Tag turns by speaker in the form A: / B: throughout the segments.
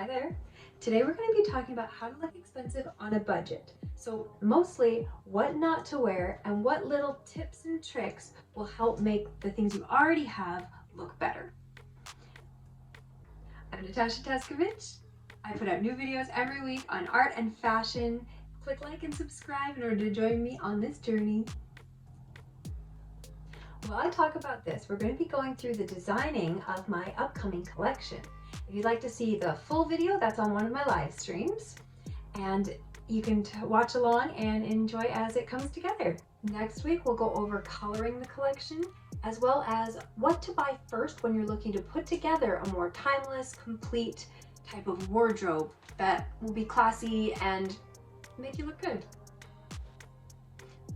A: Hi there. Today we're going to be talking about how to look expensive on a budget. So mostly what not to wear and what little tips and tricks will help make the things you already have look better. I'm Natasha Taskovich. I put out new videos every week on art and fashion. Click like and subscribe in order to join me on this journey. While I talk about this, we're going to be going through the designing of my upcoming collection. If you'd like to see the full video, that's on one of my live streams, and you can watch along and enjoy as it comes together. Next week, we'll go over coloring the collection, as well as what to buy first when you're looking to put together a more timeless, complete type of wardrobe that will be classy and make you look good.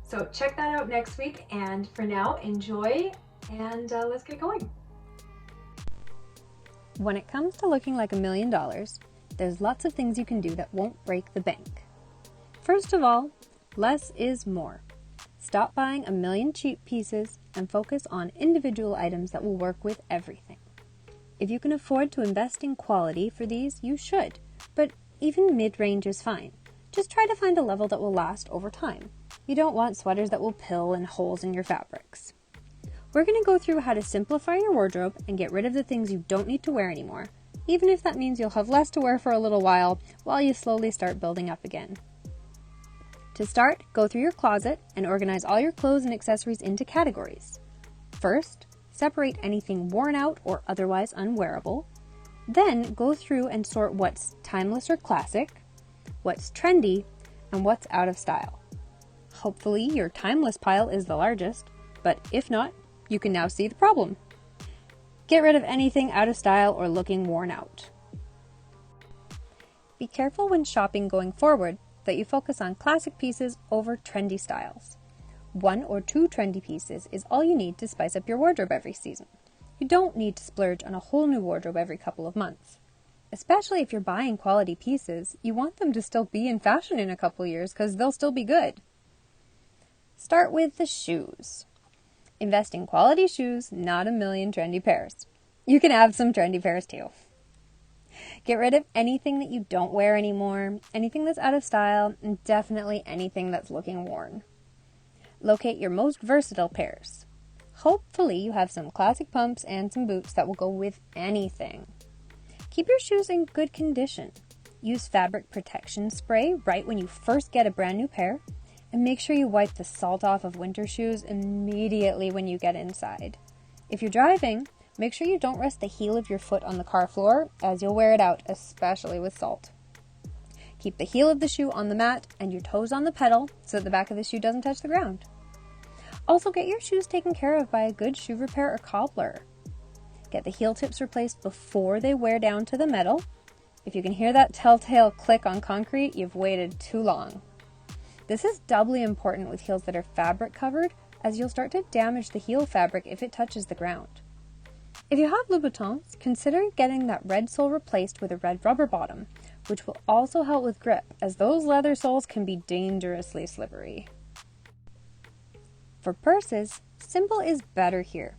A: So check that out next week, and for now, enjoy, and let's get going.
B: When it comes to looking like $1 million, there's lots of things you can do that won't break the bank. First of all, less is more. Stop buying 1 million cheap pieces and focus on individual items that will work with everything. If you can afford to invest in quality for these, you should, but even mid-range is fine. Just try to find a level that will last over time. You don't want sweaters that will pill and holes in your fabrics. We're going to go through how to simplify your wardrobe and get rid of the things you don't need to wear anymore, even if that means you'll have less to wear for a little while you slowly start building up again. To start, go through your closet and organize all your clothes and accessories into categories. First, separate anything worn out or otherwise unwearable. Then go through and sort what's timeless or classic, what's trendy, and what's out of style. Hopefully your timeless pile is the largest, but if not, you can now see the problem. Get rid of anything out of style or looking worn out. Be careful when shopping going forward that you focus on classic pieces over trendy styles. 1 or 2 trendy pieces is all you need to spice up your wardrobe every season. You don't need to splurge on a whole new wardrobe every couple of months. Especially if you're buying quality pieces, you want them to still be in fashion in a couple years because they'll still be good. Start with the shoes. Invest in quality shoes, not 1 million trendy pairs. You can have some trendy pairs too. Get rid of anything that you don't wear anymore, anything that's out of style, and definitely anything that's looking worn. Locate your most versatile pairs. Hopefully you have some classic pumps and some boots that will go with anything. Keep your shoes in good condition. Use fabric protection spray right when you first get a brand new pair, and make sure you wipe the salt off of winter shoes immediately when you get inside. If you're driving, make sure you don't rest the heel of your foot on the car floor, as you'll wear it out, especially with salt. Keep the heel of the shoe on the mat and your toes on the pedal so that the back of the shoe doesn't touch the ground. Also, get your shoes taken care of by a good shoe repair or cobbler. Get the heel tips replaced before they wear down to the metal. If you can hear that telltale click on concrete, you've waited too long. This is doubly important with heels that are fabric covered, as you'll start to damage the heel fabric if it touches the ground. If you have Louboutins, consider getting that red sole replaced with a red rubber bottom, which will also help with grip, as those leather soles can be dangerously slippery. For purses, simple is better here.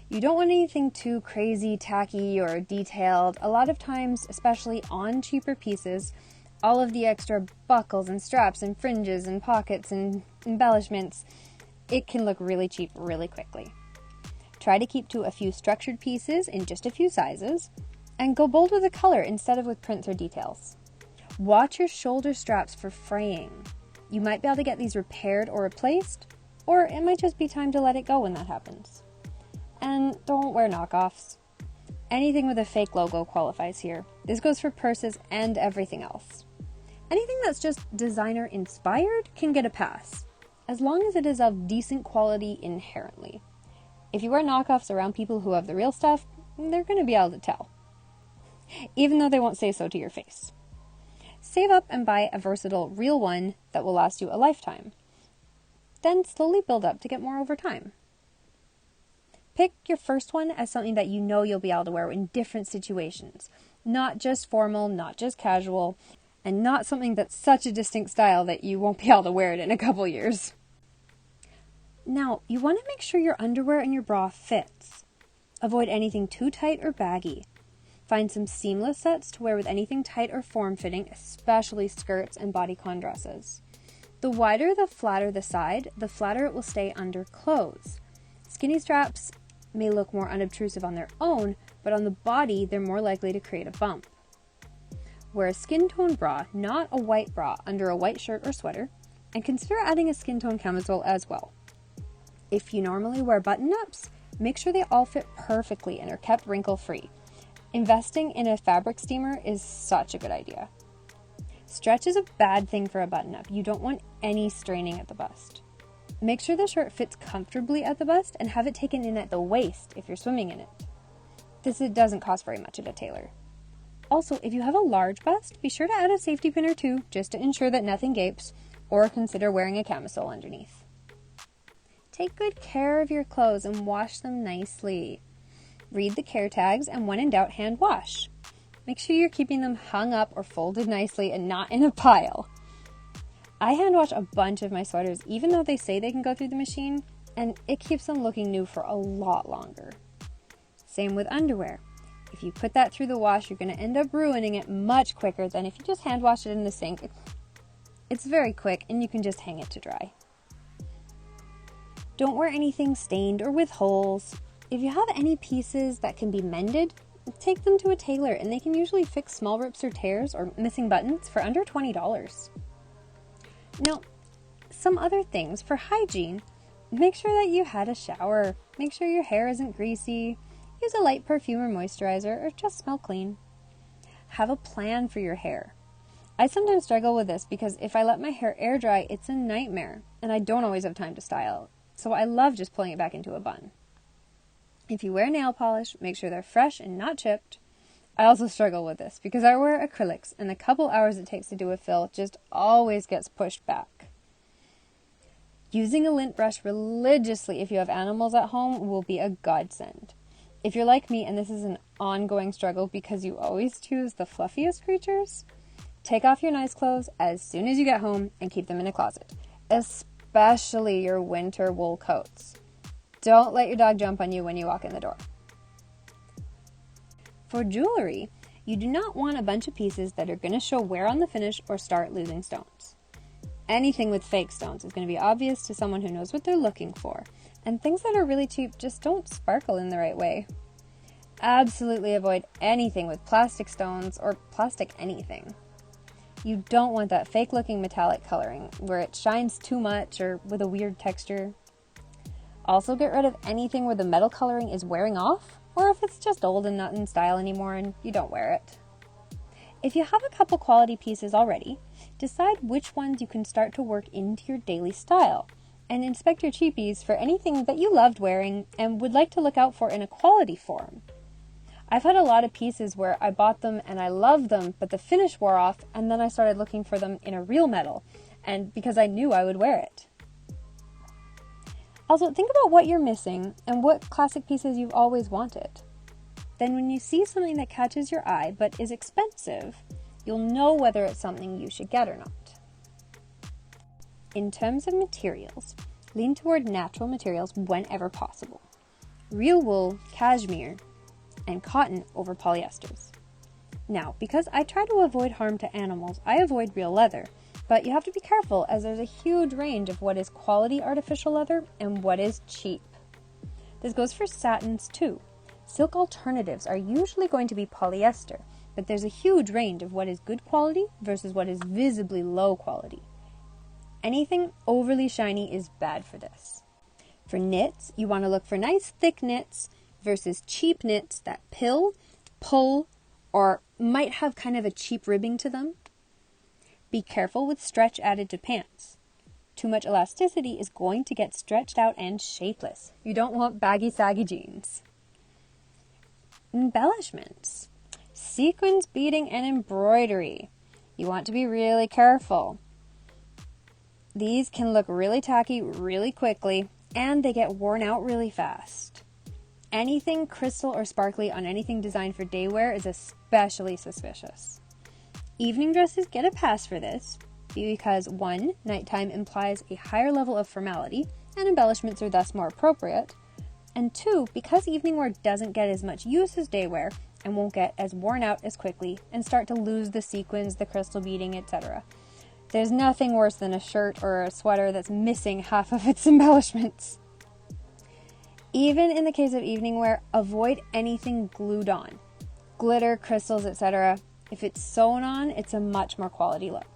B: You don't want anything too crazy, tacky, or detailed. A lot of times, especially on cheaper pieces, all of the extra buckles and straps and fringes and pockets and embellishments, it can look really cheap really quickly. Try to keep to a few structured pieces in just a few sizes, and go bold with the color instead of with prints or details. Watch your shoulder straps for fraying. You might be able to get these repaired or replaced, or it might just be time to let it go when that happens. And don't wear knockoffs. Anything with a fake logo qualifies here. This goes for purses and everything else. Anything that's just designer inspired can get a pass, as long as it is of decent quality inherently. If you wear knockoffs around people who have the real stuff, they're going to be able to tell, even though they won't say so to your face. Save up and buy a versatile real one that will last you a lifetime. Then slowly build up to get more over time. Pick your first one as something that you know you'll be able to wear in different situations. Not just formal, not just casual, and not something that's such a distinct style that you won't be able to wear it in a couple years. Now, you want to make sure your underwear and your bra fits. Avoid anything too tight or baggy. Find some seamless sets to wear with anything tight or form-fitting, especially skirts and bodycon dresses. The wider the flatter the side, the flatter it will stay under clothes. Skinny straps may look more unobtrusive on their own, but on the body, they're more likely to create a bump. Wear a skin tone bra, not a white bra, under a white shirt or sweater, and consider adding a skin tone camisole as well. If you normally wear button-ups, make sure they all fit perfectly and are kept wrinkle-free. Investing in a fabric steamer is such a good idea. Stretch is a bad thing for a button-up. You don't want any straining at the bust. Make sure the shirt fits comfortably at the bust and have it taken in at the waist if you're swimming in it. This doesn't cost very much at a tailor. Also, if you have a large bust, be sure to add a safety pin or two just to ensure that nothing gapes, or consider wearing a camisole underneath. Take good care of your clothes and wash them nicely. Read the care tags and when in doubt, hand wash. Make sure you're keeping them hung up or folded nicely and not in a pile. I hand wash a bunch of my sweaters even though they say they can go through the machine, and it keeps them looking new for a lot longer. Same with underwear. If you put that through the wash, you're going to end up ruining it much quicker than if you just hand wash it in the sink. It's very quick and you can just hang it to dry. Don't wear anything stained or with holes. If you have any pieces that can be mended, take them to a tailor and they can usually fix small rips or tears or missing buttons for under $20. Now, some other things for hygiene. Make sure that you had a shower. Make sure your hair isn't greasy. Use a light perfume or moisturizer or just smell clean. Have a plan for your hair. I sometimes struggle with this because if I let my hair air dry, it's a nightmare and I don't always have time to style. So I love just pulling it back into a bun. If you wear nail polish, make sure they're fresh and not chipped. I also struggle with this because I wear acrylics and the couple hours it takes to do a fill just always gets pushed back. Using a lint brush religiously if you have animals at home will be a godsend. If you're like me and this is an ongoing struggle because you always choose the fluffiest creatures, take off your nice clothes as soon as you get home and keep them in a closet, especially your winter wool coats. Don't let your dog jump on you when you walk in the door. For jewelry, you do not want a bunch of pieces that are going to show wear on the finish or start losing stones. Anything with fake stones is going to be obvious to someone who knows what they're looking for, and things that are really cheap just don't sparkle in the right way. Absolutely avoid anything with plastic stones or plastic anything. You don't want that fake looking metallic coloring where it shines too much or with a weird texture. Also get rid of anything where the metal coloring is wearing off or if it's just old and not in style anymore and you don't wear it. If you have a couple quality pieces already, decide which ones you can start to work into your daily style and inspect your cheapies for anything that you loved wearing and would like to look out for in a quality form. I've had a lot of pieces where I bought them and I loved them, but the finish wore off and then I started looking for them in a real metal and because I knew I would wear it. Also, think about what you're missing and what classic pieces you've always wanted. Then when you see something that catches your eye but is expensive, you'll know whether it's something you should get or not. In terms of materials, lean toward natural materials whenever possible. Real wool, cashmere, and cotton over polyesters. Now, because I try to avoid harm to animals, I avoid real leather, but you have to be careful as there's a huge range of what is quality artificial leather and what is cheap. This goes for satins too. Silk alternatives are usually going to be polyester, but there's a huge range of what is good quality versus what is visibly low quality. Anything overly shiny is bad for this. For knits, you want to look for nice thick knits versus cheap knits that pull, or might have kind of a cheap ribbing to them. Be careful with stretch added to pants. Too much elasticity is going to get stretched out and shapeless. You don't want baggy, saggy jeans. Embellishments. Sequins, beading, and embroidery. You want to be really careful. These can look really tacky really quickly, and they get worn out really fast. Anything crystal or sparkly on anything designed for day wear is especially suspicious. Evening dresses get a pass for this because 1, nighttime implies a higher level of formality and embellishments are thus more appropriate, and 2, because evening wear doesn't get as much use as day wear, and won't get as worn out as quickly and start to lose the sequins, the crystal beading, etc. There's nothing worse than a shirt or a sweater that's missing half of its embellishments. Even in the case of evening wear, avoid anything glued on. Glitter, crystals, etc. If it's sewn on, it's a much more quality look.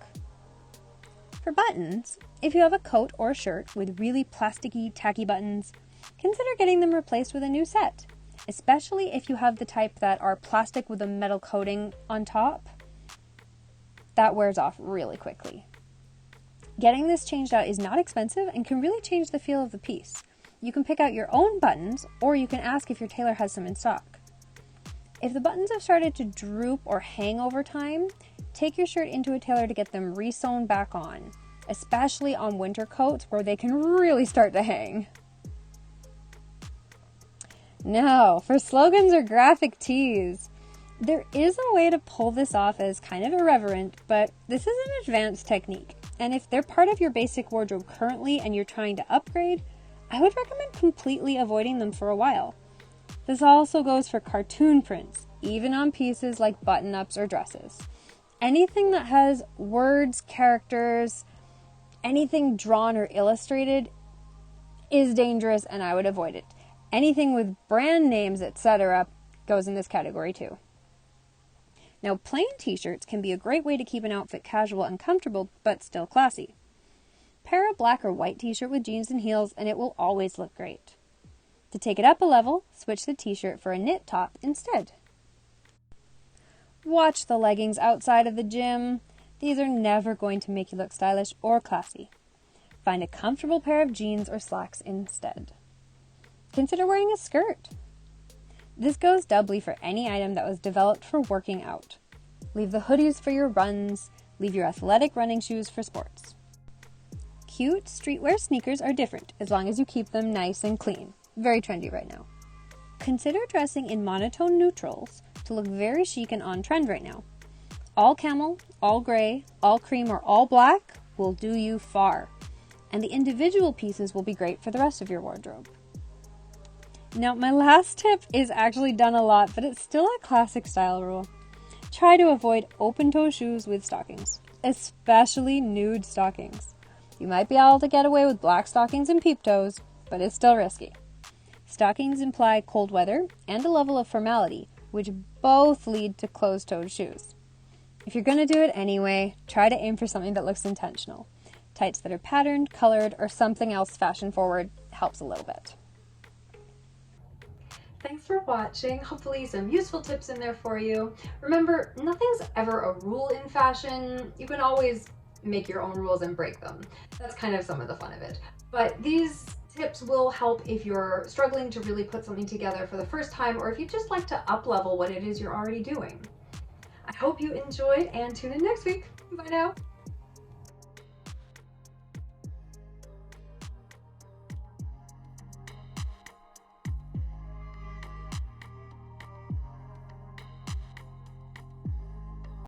B: For buttons, if you have a coat or shirt with really plasticky, tacky buttons, consider getting them replaced with a new set, especially if you have the type that are plastic with a metal coating on top. That wears off really quickly. Getting this changed out is not expensive and can really change the feel of the piece. You can pick out your own buttons, or you can ask if your tailor has some in stock. If the buttons have started to droop or hang over time, take your shirt into a tailor to get them re-sewn back on, especially on winter coats where they can really start to hang. Now, for slogans or graphic tees. There is a way to pull this off as kind of irreverent, but this is an advanced technique. And if they're part of your basic wardrobe currently and you're trying to upgrade, I would recommend completely avoiding them for a while. This also goes for cartoon prints, even on pieces like button-ups or dresses. Anything that has words, characters, anything drawn or illustrated is dangerous and I would avoid it. Anything with brand names, etc. goes in this category too. Now, plain t-shirts can be a great way to keep an outfit casual and comfortable, but still classy. Pair a black or white t-shirt with jeans and heels, and it will always look great. To take it up a level, switch the t-shirt for a knit top instead. Watch the leggings outside of the gym. These are never going to make you look stylish or classy. Find a comfortable pair of jeans or slacks instead. Consider wearing a skirt. This goes doubly for any item that was developed for working out. Leave the hoodies for your runs. Leave your athletic running shoes for sports. Cute streetwear sneakers are different as long as you keep them nice and clean. Very trendy right now. Consider dressing in monotone neutrals to look very chic and on trend right now. All camel, all gray, all cream, or all black will do you far. And the individual pieces will be great for the rest of your wardrobe. Now, my last tip is actually done a lot, but it's still a classic style rule. Try to avoid open-toe shoes with stockings, especially nude stockings. You might be able to get away with black stockings and peep toes, but it's still risky. Stockings imply cold weather and a level of formality, which both lead to closed-toed shoes. If you're going to do it anyway, try to aim for something that looks intentional. Tights that are patterned, colored, or something else fashion-forward helps a little bit.
A: Thanks for watching. Hopefully some useful tips in there for you. Remember, nothing's ever a rule in fashion. You can always make your own rules and break them. That's kind of some of the fun of it. But these tips will help if you're struggling to really put something together for the first time, or if you just like to up-level what it is you're already doing. I hope you enjoyed and tune in next week. Bye now.